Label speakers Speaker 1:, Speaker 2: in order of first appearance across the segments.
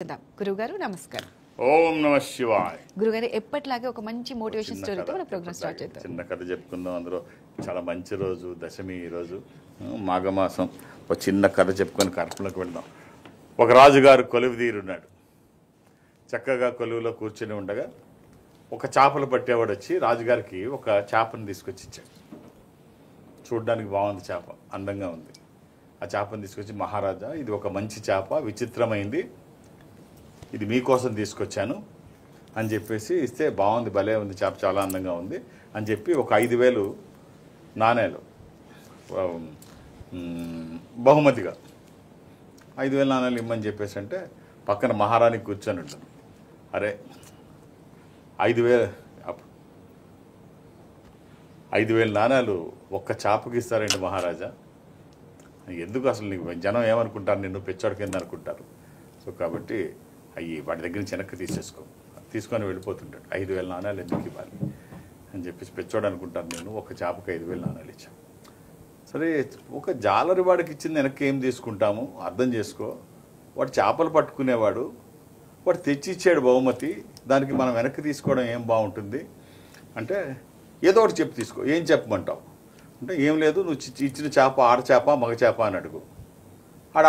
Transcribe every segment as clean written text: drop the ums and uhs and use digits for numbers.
Speaker 1: గురుగారు నమస్కారం.
Speaker 2: ఓం నమః శివాయ.
Speaker 1: గురుగారు ఎప్పటిలాగే ఒక మంచి మోటివేషన్ స్టోరీతో మన ప్రోగ్రామ్ స్టార్ట్ చేద్దాం.
Speaker 2: చిన్న కథ చెప్పుకుందాం. అందులో చాలా మంచి రోజు దశమి ఈరోజు మాఘమాసం. ఒక చిన్న కథ చెప్పుకొని కర్పూలకు వెళ్దాం. ఒక రాజుగారు కొలువుదీరున్నాడు. చక్కగా కొలువులో కూర్చొని ఉండగా ఒక చేపలు పట్టేవాడు వచ్చి రాజుగారికి ఒక చేపను తీసుకొచ్చి ఇచ్చాడు. చూడ్డానికి బాగుంది, చేప అందంగా ఉంది. ఆ చేపను తీసుకొచ్చి, మహారాజా ఇది ఒక మంచి చేప, విచిత్రమైంది, ఇది మీకోసం తీసుకొచ్చాను అని చెప్పేసి ఇస్తే, బాగుంది, భలే ఉంది, చేప చాలా అందంగా ఉంది అని చెప్పి ఒక 5,000 నాణేలు బహుమతిగా 5,000 నాణేలు ఇమ్మని చెప్పేసి అంటే పక్కన మహారాణి కూర్చొని ఉంటుంది. అరే 5,000 నాణేలు ఒక్క చేపకి ఇస్తారండి మహారాజా, ఎందుకు అసలు నీకు జనం ఏమనుకుంటారు, నిన్ను పెచ్చోడి కింద అనుకుంటారు. సో కాబట్టి వాడి దగ్గర నుంచి వెనక్కి తీసుకొని వెళ్ళిపోతుంటాడు. 5,000 నాణేలు ఎందుకు ఇవ్వాలి అని చెప్పేసి పెచ్చోడు అనుకుంటాను నేను, ఒక చేపకి 5,000 నాణేలు ఇచ్చాను. సరే, ఒక జాలరి వాడికి ఇచ్చింది వెనక్కి ఏం తీసుకుంటాము, అర్థం చేసుకో. వాడు చేపలు పట్టుకునేవాడు, వాడు తెచ్చి ఇచ్చాడు బహుమతి, దానికి మనం వెనక్కి తీసుకోవడం ఏం బాగుంటుంది అంటే, ఏదో ఒకటి చెప్పు తీసుకో, ఏం చెప్పమంటావు అంటే, ఏం లేదు, నువ్వు ఇచ్చిన చేప ఆడ చేప మగ చేప అని అడుగు.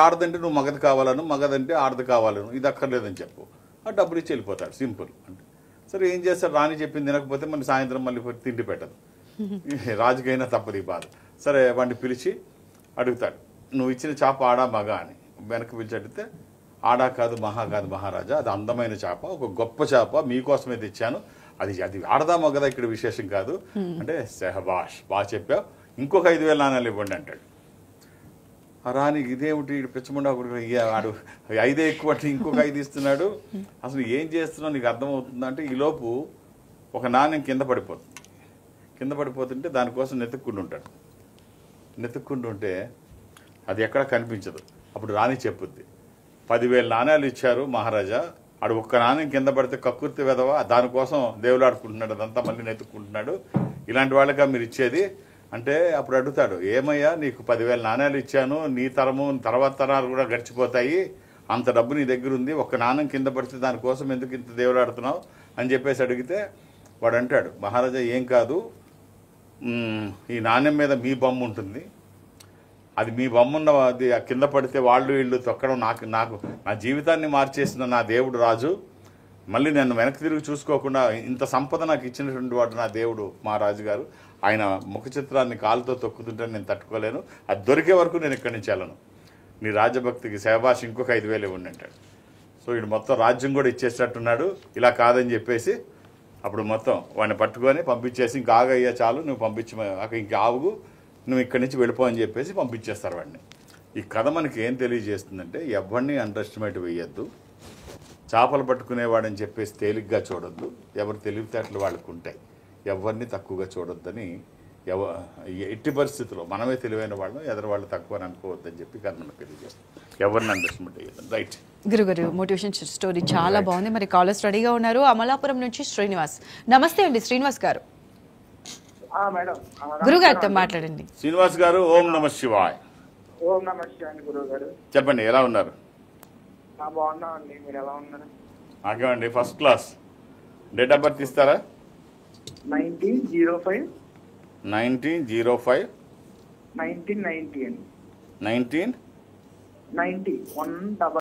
Speaker 2: ఆడదంటే నువ్వు మగది కావాలను, మగదంటే ఆడది కావాలను, ఇది అక్కర్లేదని చెప్పు. ఆ డబ్బులు ఇచ్చి వెళ్ళిపోతాడు, సింపుల్ అంటే. సరే, ఏం చేస్తాడు, రాణి చెప్పింది తినకపోతే మళ్ళీ సాయంత్రం మళ్ళీ తిండి పెట్టదు, రాజుకైనా తప్పదు ఈ బాధ. సరే, వాడిని పిలిచి అడుగుతాడు, నువ్వు ఇచ్చిన చేప ఆడా మగ అని. వెనక్కి పిలిచి అడిగితే, ఆడా కాదు మహా కాదు మహారాజా, అది అందమైన చేప, ఒక గొప్ప చేప, మీకోసమే తెచ్చాను, అది ఆడదా మగదా ఇక్కడ విశేషం కాదు అంటే, సెహబాష్, బాగా చెప్పావు, ఇంకొక 5,000 నాణేలు ఇవ్వండి అంటాడు. ఆ రాణి, ఇదేమిటి పిచ్చముండా వాడు 5 ఎక్కువ అంటే ఇంకొక 5 ఇస్తున్నాడు, అసలు ఏం చేస్తున్నావు నీకు అర్థమవుతుందా అంటే, ఈలోపు ఒక నాణ్యం కింద పడిపోతుంటే దానికోసం నెతుక్కుంటుంటే అది ఎక్కడ కనిపించదు. అప్పుడు రాణి చెప్పుద్ది, 10,000 నాణ్యాలు ఇచ్చారు మహారాజా, ఆడు ఒక్క నాణ్యం కింద పడితే కక్కుర్తి వెదవా, దానికోసం దేవులాడుకుంటున్నాడు, అదంతా మళ్ళీ నెతుక్కుంటున్నాడు, ఇలాంటి వాళ్ళగా మీరు ఇచ్చేది అంటే. అప్పుడు అడుగుతాడు, ఏమయ్యా నీకు 10,000 నాణ్యాలు ఇచ్చాను, నీ తరము తర్వాత తరాలు కూడా గడిచిపోతాయి, అంత డబ్బు నీ దగ్గర ఉంది, ఒక్క నాణ్యం కింద పడితే దానికోసం ఎందుకు ఇంత దేవులాడుతున్నావు అని చెప్పేసి అడిగితే వాడు అంటాడు, మహారాజా ఏం కాదు, ఈ నాణ్యం మీద మీ బొమ్మ ఉంటుంది, అది మీ బొమ్మ అది కింద పడితే వాళ్ళు వీళ్ళు తొక్కడం నాకు నా జీవితాన్ని మార్చేసిన నా దేవుడు రాజు, మళ్ళీ నన్ను వెనక్కి తిరిగి చూసుకోకుండా ఇంత సంపద నాకు ఇచ్చినటువంటి వాడు నా దేవుడు మా రాజుగారు, ఆయన ముఖ చిత్రాన్ని కాలుతో తొక్కుతుంటే నేను తట్టుకోలేను, అది దొరికే వరకు నేను ఇక్కడి నుంచి వెళ్ళను, నీ రాజభక్తికి శహబాష్ ఇంకొక 5,000 ఇవ్వండి అంటాడు. సో వీడు మొత్తం రాజ్యం కూడా ఇచ్చేసేటట్టున్నాడు. ఇలా కాదని చెప్పేసి అప్పుడు మొత్తం వాడిని పట్టుకొని పంపించేసి, ఇంకా ఆగయ్యా చాలు, నువ్వు ఇంక ఆవుగు, నువ్వు ఇక్కడి నుంచి వెళ్ళిపో అని చెప్పేసి పంపించేస్తారు వాడిని. ఈ కథ మనకి ఏం తెలియజేస్తుందంటే, ఎవరిని అండర్ ఎస్టిమేట్ వేయద్దు, చేపలు పట్టుకునేవాడని చెప్పేసి తేలిగ్గా చూడొద్దు, ఎవరు తెలివితేటలు వాళ్ళకు ఉంటాయి, ఎవరిని తక్కువగా చూడొద్దని, ఎట్టి పరిస్థితుల్లో మనమే తెలివైన వాళ్ళం, ఎదరు తక్కువ అని అనుకోవద్దని చెప్పి కథ మనకు తెలియజేస్తాం. ఎవరిని అండర్ ఎస్టిమేట్ వేయద్దు. రైట్
Speaker 1: గురుగారు, మోటివేషన్ స్టోరీ చాలా బాగుంది. మరి కాలర్స్ రెడీగా ఉన్నారు. అమలాపురం నుంచి శ్రీనివాస్. నమస్తే అండి శ్రీనివాస్ గారు. గురుగారితో మాట్లాడండి.
Speaker 2: శ్రీనివాస్ గారు, ఓం నమః శివాయ.
Speaker 3: ఓం నమః శివాయ గురుగారు.
Speaker 2: చెప్పండి, ఎలా ఉన్నారు?
Speaker 3: బాగున్నామండి, మీరు ఎలా ఉన్నారు?
Speaker 2: నాకేమండి first class. Date of birth ఇస్తారా?
Speaker 3: 1905
Speaker 2: 1905
Speaker 3: 1990 అండి.
Speaker 2: 1990
Speaker 3: 1